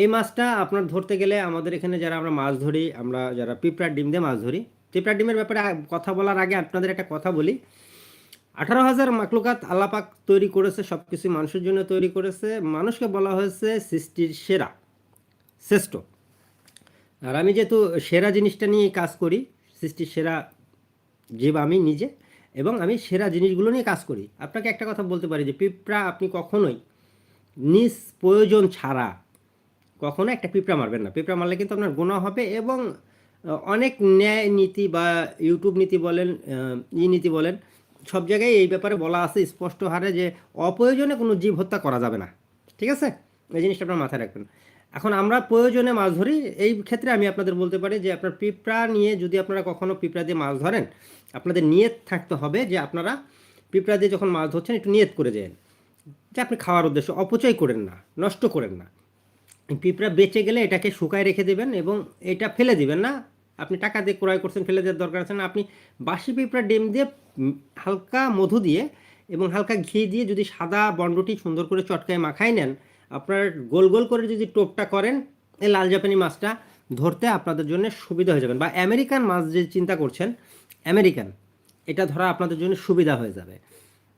এই মাছটা আপনার ধরতে গেলে আমাদের এখানে যারা আমরা মাছ ধরি, আমরা যারা পিঁপড়ার ডিম দিয়ে মাছ ধরি, পিঁপড়ার ডিমের ব্যাপারে কথা বলার আগে আপনাদের একটা কথা বলি। 18,000 মাকলুকাত আল্লাহ পাক তৈরি করেছে, সব কিছু মানুষের জন্য তৈরি করেছে। মানুষকে বলা হয়েছে সৃষ্টির সেরা, শ্রেষ্ঠ। আর আমি যেহেতু সেরা জিনিসটা নিয়ে কাজ করি, সৃষ্টির সেরা জীব আমি নিজে, এবং আমি সেরা জিনিসগুলো নিয়ে কাজ করি। আপনাকে একটা কথা বলতে পারি যে পিঁপড়া আপনি কখনোই নিজ প্রয়োজন ছাড়া কখনো একটা পিঁপড়া মারবেন না। পিঁপড়া মারলে কিন্তু আপনার গুনাহ হবে, এবং অনেক ন্যায় নীতি বা ইউটিউব নীতি বলেন, নীতি বলেন, সব জায়গায় এই ব্যাপারে বলা আছে স্পষ্ট হারে যে অপ্রয়োজনে কোনো জীব হত্যা করা যাবে না। ঠিক আছে, এই জিনিসটা আপনার মাথায় রাখবেন। এখন আমরা প্রয়োজনে মাছ ধরি, এই ক্ষেত্রে আমি আপনাদের বলতে পারি যে আপনার পিঁপড়া নিয়ে যদি আপনারা কখনো পিঁপড়া দিয়ে মাছ ধরেন, আপনাদের নিয়ত থাকতে হবে যে আপনারা পিঁপড়া দিয়ে যখন মাছ ধরছেন একটু নিয়ত করে যান যে আপনি খাওয়ার উদ্দেশ্য, অপচয় করেন না, নষ্ট করেন না। পিঁপড়া বেঁচে গেলে এটাকে শুকায় রেখে দেবেন এবং এটা ফেলে দিবেন না। আপনি টাকা দিয়ে ক্রয় করছেন, ফেলে দেওয়ার দরকার আছে না। আপনি বাসি পিঁপড়া ডিম দিয়ে হালকা মধু দিয়ে এবং হালকা ঘি দিয়ে যদি সাদা বন্ডটি সুন্দর করে চটকায় মাখাই নেন, আপনার গোল গোল করে যদি টোপটা করেন, এই লাল জাপানি মাছটা ধরতে আপনাদের জন্য সুবিধা হয়ে যাবেন। বা আমেরিকান মাছ যে চিন্তা করছেন, আমেরিকান, এটা ধরা আপনাদের জন্য সুবিধা হয়ে যাবে।